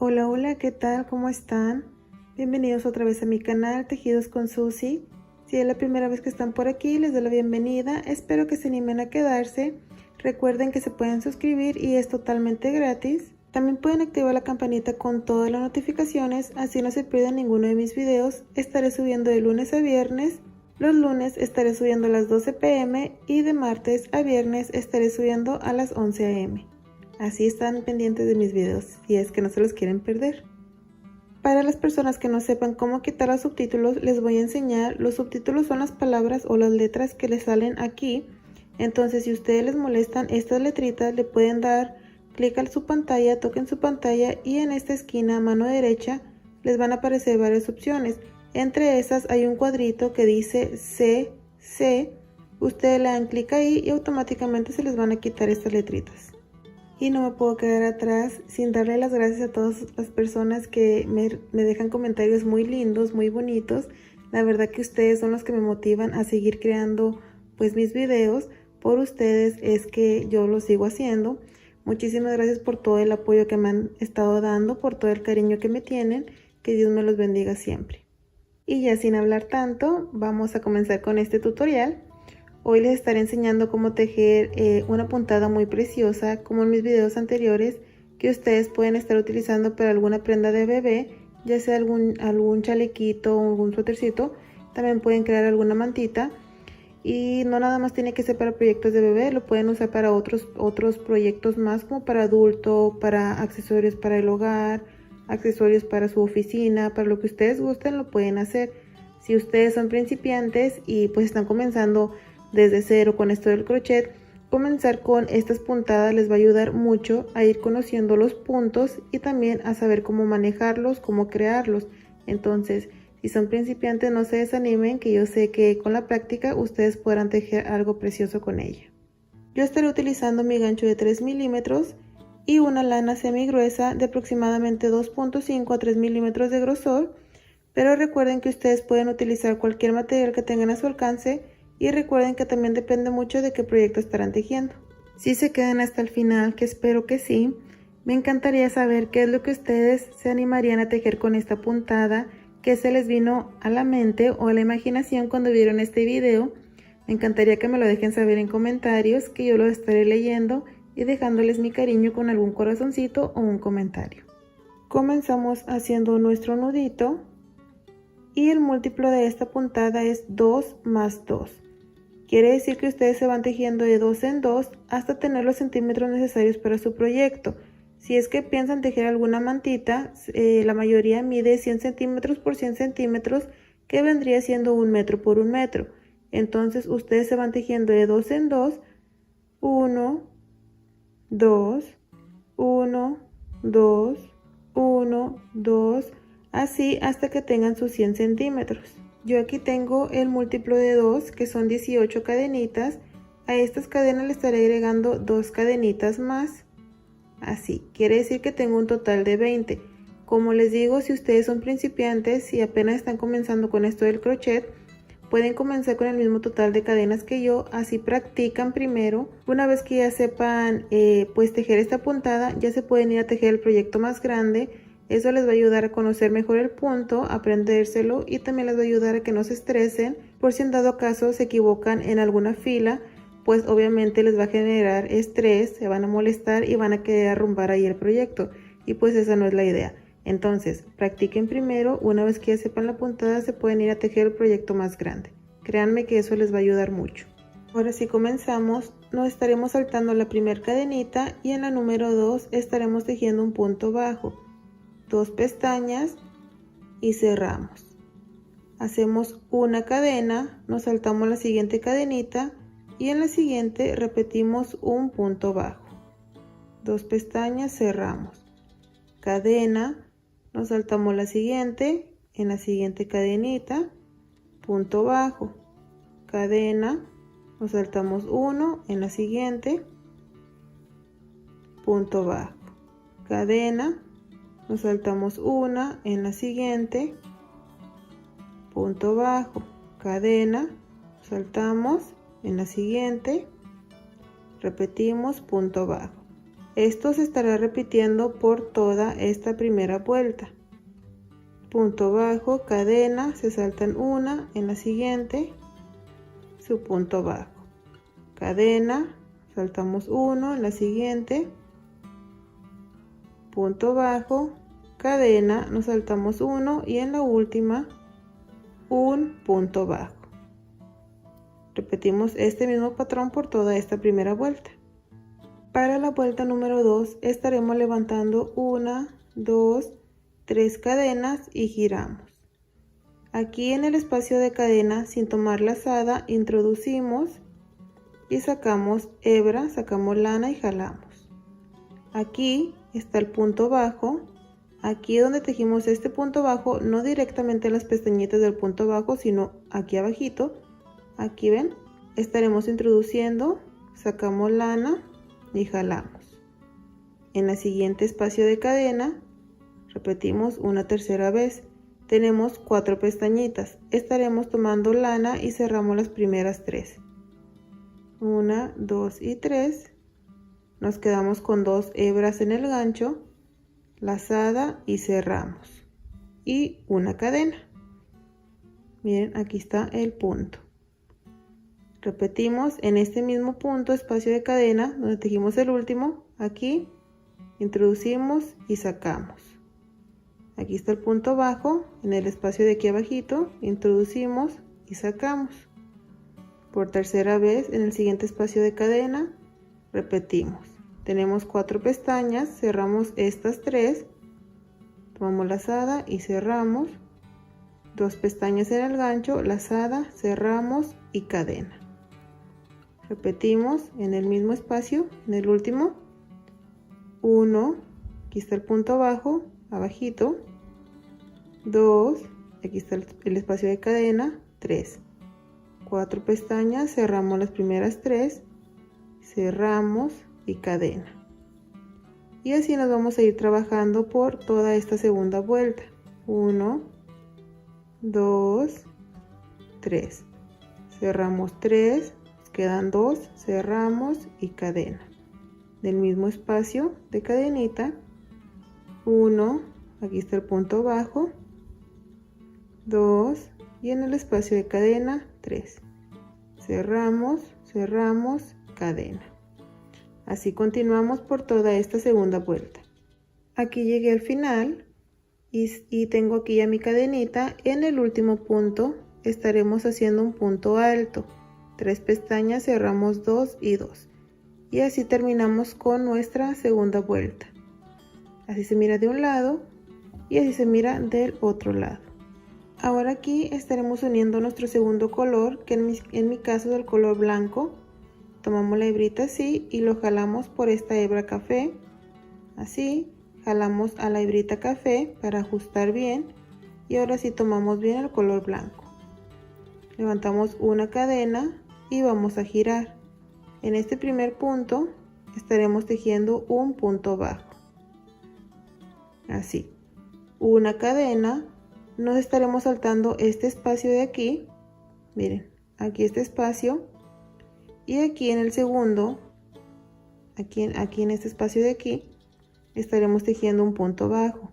Hola, hola, ¿qué tal? ¿Cómo están? Bienvenidos otra vez a mi canal Tejidos con Susi. Si es la primera vez que están por aquí, les doy la bienvenida. Espero que se animen a quedarse. Recuerden que se pueden suscribir y es totalmente gratis. También pueden activar la campanita con todas las notificaciones, así no se pierdan ninguno de mis videos. Estaré subiendo de lunes a viernes. Los lunes estaré subiendo a las 12 p.m. y de martes a viernes estaré subiendo a las 11 a.m. Así están pendientes de mis videos, si es que no se los quieren perder. Para las personas que no sepan cómo quitar los subtítulos, les voy a enseñar. Los subtítulos son las palabras o las letras que les salen aquí. Entonces, si ustedes les molestan estas letritas, le pueden dar clic a su pantalla, toquen su pantalla y en esta esquina a mano derecha les van a aparecer varias opciones. Entre esas hay un cuadrito que dice C. Ustedes le dan clic ahí y automáticamente se les van a quitar estas letritas. Y no me puedo quedar atrás sin darle las gracias a todas las personas que me dejan comentarios muy lindos, muy bonitos. La verdad que ustedes son los que me motivan a seguir creando pues mis videos. Por ustedes es que yo lo sigo haciendo. Muchísimas gracias por todo el apoyo que me han estado dando, por todo el cariño que me tienen. Que Dios me los bendiga siempre. Y ya sin hablar tanto, vamos a comenzar con este tutorial. Hoy les estaré enseñando cómo tejer una puntada muy preciosa, como en mis videos anteriores, que ustedes pueden estar utilizando para alguna prenda de bebé, ya sea algún chalequito o algún suétercito. También pueden crear alguna mantita y no nada más tiene que ser para proyectos de bebé, lo pueden usar para otros proyectos más, como para adulto, para accesorios para el hogar, accesorios para su oficina, para lo que ustedes gusten lo pueden hacer. Si ustedes son principiantes y pues están comenzando desde cero con esto del crochet, comenzar con estas puntadas les va a ayudar mucho a ir conociendo los puntos y también a saber cómo manejarlos, cómo crearlos. Entonces, si son principiantes, no se desanimen, que yo sé que con la práctica ustedes podrán tejer algo precioso con ella. Yo estaré utilizando mi gancho de 3 milímetros y una lana semi gruesa de aproximadamente 2.5 a 3 milímetros de grosor, pero recuerden que ustedes pueden utilizar cualquier material que tengan a su alcance. Y recuerden que también depende mucho de qué proyecto estarán tejiendo. Si se quedan hasta el final, que espero que sí, me encantaría saber qué es lo que ustedes se animarían a tejer con esta puntada, qué se les vino a la mente o a la imaginación cuando vieron este video. Me encantaría que me lo dejen saber en comentarios, que yo lo estaré leyendo y dejándoles mi cariño con algún corazoncito o un comentario. Comenzamos haciendo nuestro nudito y el múltiplo de esta puntada es 2 más 2. Quiere decir que ustedes se van tejiendo de 2 en 2 hasta tener los centímetros necesarios para su proyecto. Si es que piensan tejer alguna mantita, la mayoría mide 100 centímetros por 100 centímetros, que vendría siendo 1 metro por 1 metro. Entonces ustedes se van tejiendo de 2 en 2, 1, 2, 1, 2, 1, 2, así hasta que tengan sus 100 centímetros. Yo aquí tengo el múltiplo de 2, que son 18 cadenitas. A estas cadenas le estaré agregando 2 cadenitas más. Así, quiere decir que tengo un total de 20. Como les digo, si ustedes son principiantes y apenas están comenzando con esto del crochet, pueden comenzar con el mismo total de cadenas que yo, así practican primero. Una vez que ya sepan pues tejer esta puntada, ya se pueden ir a tejer el proyecto más grande. Eso les va a ayudar a conocer mejor el punto, a aprendérselo y también les va a ayudar a que no se estresen por si en dado caso se equivocan en alguna fila, pues obviamente les va a generar estrés, se van a molestar y van a querer arrumbar ahí el proyecto y pues esa no es la idea. Entonces, practiquen primero, una vez que ya sepan la puntada se pueden ir a tejer el proyecto más grande. Créanme que eso les va a ayudar mucho. Ahora sí comenzamos, nos estaremos saltando la primera cadenita y en la número 2 estaremos tejiendo un punto bajo. 2 pestañas y cerramos. Hacemos una cadena, nos saltamos la siguiente cadenita y en la siguiente repetimos un punto bajo. 2 pestañas, cerramos. Cadena, nos saltamos la siguiente, en la siguiente cadenita, punto bajo. Cadena, nos saltamos uno, en la siguiente, punto bajo. Cadena, nos saltamos una, en la siguiente, punto bajo, cadena, saltamos, en la siguiente, repetimos, punto bajo, Esto se estará repitiendo por toda esta primera vuelta. Punto bajo, cadena, se saltan una, en la siguiente su punto bajo, cadena, saltamos uno, en la siguiente punto bajo, cadena, nos saltamos uno y en la última un punto bajo. Repetimos este mismo patrón por toda esta primera vuelta. Para la vuelta número 2 estaremos levantando 1, 2, 3 cadenas y giramos. Aquí en el espacio de cadena, sin tomar lazada, introducimos y sacamos hebra, sacamos lana y jalamos. Aquí está el punto bajo. Aquí donde tejimos este punto bajo, no directamente en las pestañitas del punto bajo, sino aquí abajito. Aquí ven, estaremos introduciendo, sacamos lana y jalamos. En el siguiente espacio de cadena, repetimos una tercera vez. Tenemos 4 pestañitas. Estaremos tomando lana y cerramos las primeras 3. 1, 2 y 3. Nos quedamos con 2 hebras en el gancho, lazada y cerramos. Y una cadena. Miren, aquí está el punto. Repetimos en este mismo punto, espacio de cadena, donde tejimos el último, aquí introducimos y sacamos. Aquí está el punto bajo, en el espacio de aquí abajito, introducimos y sacamos. Por tercera vez, en el siguiente espacio de cadena, repetimos. Tenemos 4 pestañas, cerramos estas 3, tomamos lazada y cerramos. 2 pestañas en el gancho, lazada, cerramos y cadena. Repetimos en el mismo espacio, en el último, 1, aquí está el punto bajo, abajito, 2, aquí está el espacio de cadena, 3, 4 pestañas, cerramos las primeras 3, cerramos y cadena. Y así nos vamos a ir trabajando por toda esta segunda vuelta. 1, 2, 3, cerramos 3, quedan 2, cerramos y cadena. Del mismo espacio de cadenita, 1, aquí está el punto bajo, 2 y en el espacio de cadena 3, cerramos, cerramos, cadena. Así continuamos por toda esta segunda vuelta. Aquí llegué al final y tengo aquí ya mi cadenita. En el último punto estaremos haciendo un punto alto, 3 pestañas, cerramos 2 y 2 y así terminamos con nuestra segunda vuelta. Así se mira de un lado y así se mira del otro lado. Ahora aquí estaremos uniendo nuestro segundo color, que en mi caso es el color blanco. Tomamos la hebrita así y lo jalamos por esta hebra café, así, jalamos a la hebrita café para ajustar bien y ahora sí tomamos bien el color blanco. Levantamos una cadena y vamos a girar. En este primer punto estaremos tejiendo un punto bajo, así, una cadena. Nos estaremos saltando este espacio de aquí, miren, aquí este espacio y aquí en el segundo, aquí en este espacio de aquí, estaremos tejiendo un punto bajo,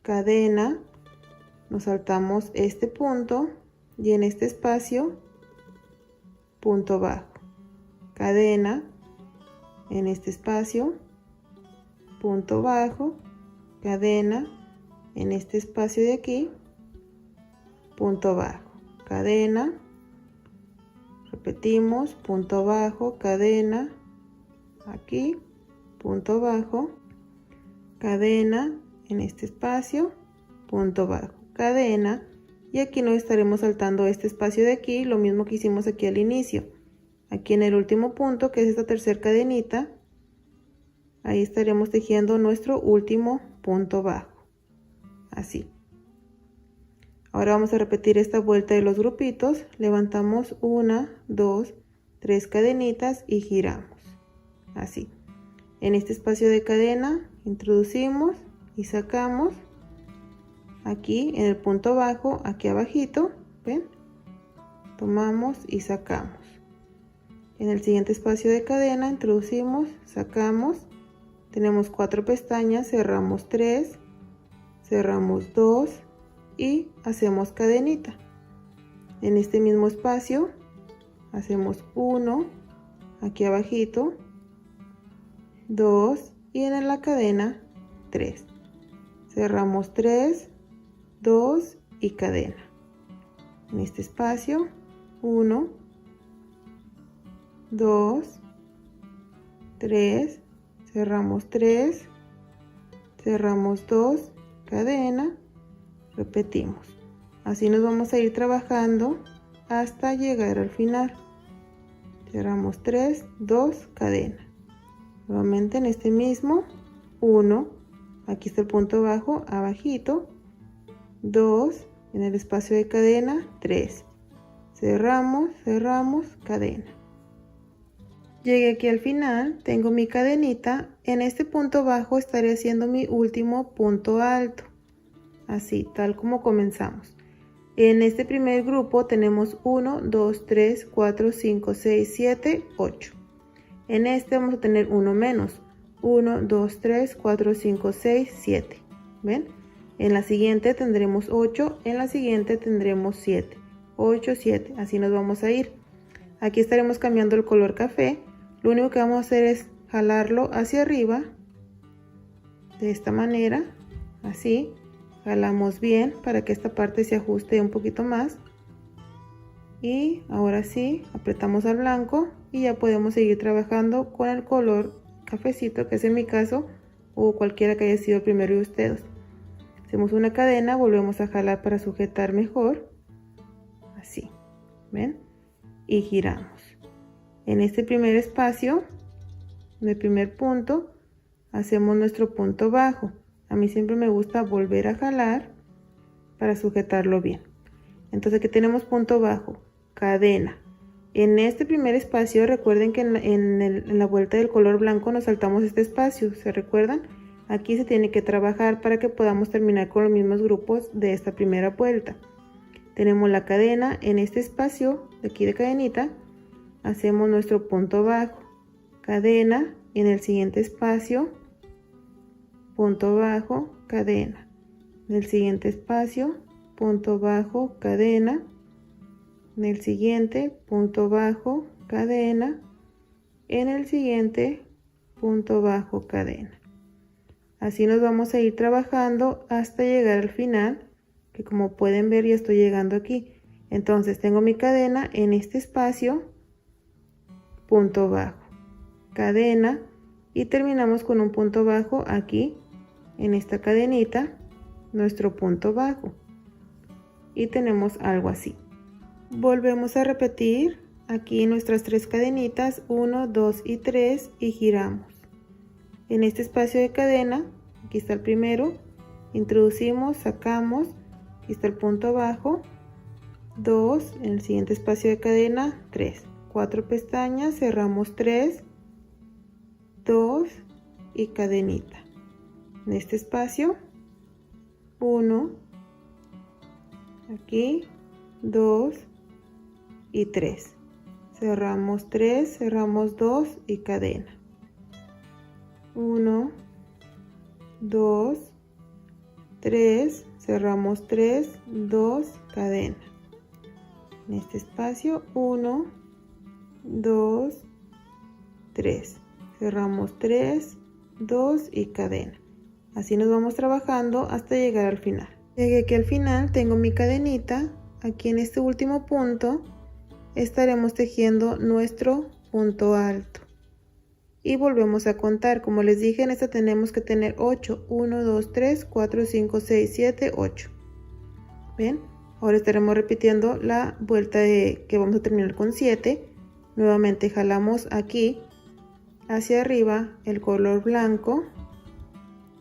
cadena, nos saltamos este punto y en este espacio, punto bajo, cadena, en este espacio, punto bajo, cadena, en este espacio de aquí, punto bajo, cadena, repetimos, punto bajo, cadena, aquí, punto bajo, cadena, en este espacio, punto bajo, cadena, y aquí nos estaremos saltando este espacio de aquí, lo mismo que hicimos aquí al inicio. Aquí en el último punto, que es esta tercera cadenita, ahí estaremos tejiendo nuestro último punto bajo. Así. Ahora vamos a repetir esta vuelta de los grupitos. Levantamos 1, 2, 3 cadenitas y giramos. Así. En este espacio de cadena introducimos y sacamos. Aquí en el punto bajo, aquí abajito, ¿ven? Tomamos y sacamos. En el siguiente espacio de cadena introducimos, sacamos, tenemos 4 pestañas, cerramos 3, cerramos 2 y hacemos cadenita. En este mismo espacio hacemos 1, aquí abajito, 2 y en la cadena 3. Cerramos 3, 2 y cadena. En este espacio 1, 2, 3, cerramos 3, cerramos 2, cadena, repetimos. Así nos vamos a ir trabajando hasta llegar al final. Cerramos 3, 2, cadena. Nuevamente en este mismo 1, aquí está el punto bajo, abajito, 2, en el espacio de cadena 3. Cerramos, cerramos, cadena. Llegué aquí al final, tengo mi cadenita, en este punto bajo estaré haciendo mi último punto alto, así, tal como comenzamos. En este primer grupo tenemos 1, 2, 3, 4, 5, 6, 7, 8. En este vamos a tener uno menos, 1, 2, 3, 4, 5, 6, 7. ¿Ven? En la siguiente tendremos 8, en la siguiente tendremos 7. 8, 7, así nos vamos a ir. Aquí estaremos cambiando el color café. Lo único que vamos a hacer es jalarlo hacia arriba, de esta manera, así. Jalamos bien para que esta parte se ajuste un poquito más. Y ahora sí, apretamos al blanco y ya podemos seguir trabajando con el color cafecito, que es en mi caso, o cualquiera que haya sido el primero de ustedes. Hacemos una cadena, volvemos a jalar para sujetar mejor, así, ¿ven? Y giramos. En este primer espacio, en el primer punto, hacemos nuestro punto bajo. A mí siempre me gusta volver a jalar para sujetarlo bien. Entonces aquí tenemos punto bajo, cadena. En este primer espacio, recuerden que en la vuelta del color blanco nos saltamos este espacio, ¿se recuerdan? Aquí se tiene que trabajar para que podamos terminar con los mismos grupos de esta primera vuelta. Tenemos la cadena en este espacio de aquí de cadenita, hacemos nuestro punto bajo, cadena, en el siguiente espacio, punto bajo, cadena, en el siguiente espacio, punto bajo, cadena, en el siguiente, punto bajo, cadena, en el siguiente, punto bajo, cadena. Así nos vamos a ir trabajando hasta llegar al final, que como pueden ver ya estoy llegando aquí. Entonces tengo mi cadena en este espacio, punto bajo, cadena, y terminamos con un punto bajo aquí en esta cadenita, nuestro punto bajo, y tenemos algo así. Volvemos a repetir aquí nuestras 3 cadenitas, 1, 2 y 3, y giramos. En este espacio de cadena, aquí está el primero, introducimos, sacamos, aquí está el punto bajo, 2, en el siguiente espacio de cadena, 3, 4 pestañas, cerramos 3, 2 y cadenita. En este espacio, 1, aquí, 2 y 3. Cerramos 3, cerramos 2 y cadena. 1, 2, 3, cerramos 3, 2, cadena. En este espacio 1, 2, 3, cerramos 3, 2 y cadena. Así nos vamos trabajando hasta llegar al final. Llegué aquí al final, tengo mi cadenita. Aquí en este último punto estaremos tejiendo nuestro punto alto. Y volvemos a contar. Como les dije, en esta tenemos que tener 8. 1, 2, 3, 4, 5, 6, 7, 8. ¿Ven? Ahora estaremos repitiendo la vuelta que vamos a terminar con 7. Nuevamente jalamos aquí hacia arriba el color blanco.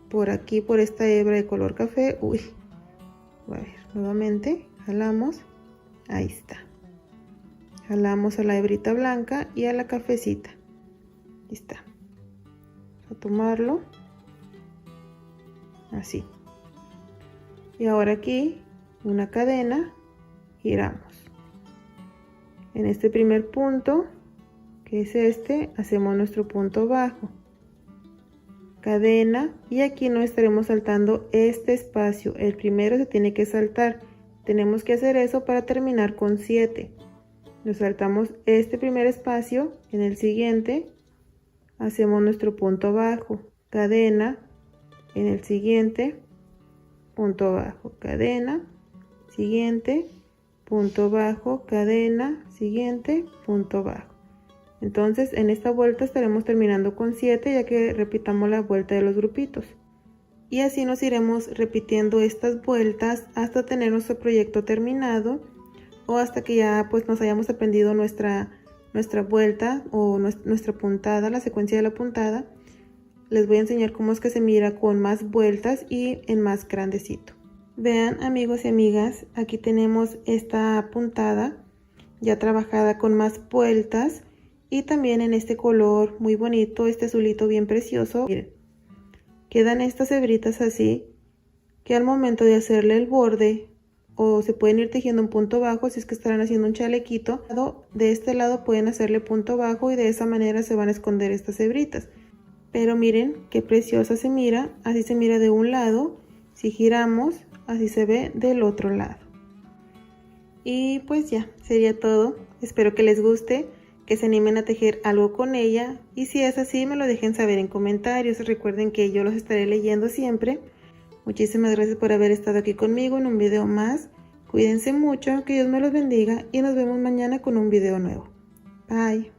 Por aquí, por esta hebra de color café. Uy. A ver, nuevamente jalamos. Ahí está. Jalamos a la hebrita blanca y a la cafecita. Ahí está. A tomarlo así. Y ahora aquí una cadena, giramos. En este primer punto que es este, hacemos nuestro punto bajo, cadena, y aquí no estaremos saltando este espacio, el primero se tiene que saltar, tenemos que hacer eso para terminar con 7. Nos saltamos este primer espacio, en el siguiente hacemos nuestro punto bajo, cadena, en el siguiente punto bajo, cadena, siguiente, punto bajo, cadena, siguiente, punto bajo. Entonces en esta vuelta estaremos terminando con 7 ya que repitamos la vuelta de los grupitos. Y así nos iremos repitiendo estas vueltas hasta tener nuestro proyecto terminado o hasta que ya pues nos hayamos aprendido nuestra vuelta o nuestra puntada, la secuencia de la puntada. Les voy a enseñar cómo es que se mira con más vueltas y en más grandecito. Vean amigos y amigas, aquí tenemos esta puntada ya trabajada con más vueltas y también en este color muy bonito, este azulito bien precioso. Miren, quedan estas hebritas así que al momento de hacerle el borde o se pueden ir tejiendo un punto bajo si es que estarán haciendo un chalequito. De este lado pueden hacerle punto bajo y de esa manera se van a esconder estas hebritas. Pero miren qué preciosa se mira, así se mira de un lado, si giramos así se ve del otro lado. Y pues ya, sería todo, espero que les guste, que se animen a tejer algo con ella y si es así me lo dejen saber en comentarios, recuerden que yo los estaré leyendo siempre. Muchísimas gracias por haber estado aquí conmigo en un video más, cuídense mucho, que Dios me los bendiga y nos vemos mañana con un video nuevo. Bye.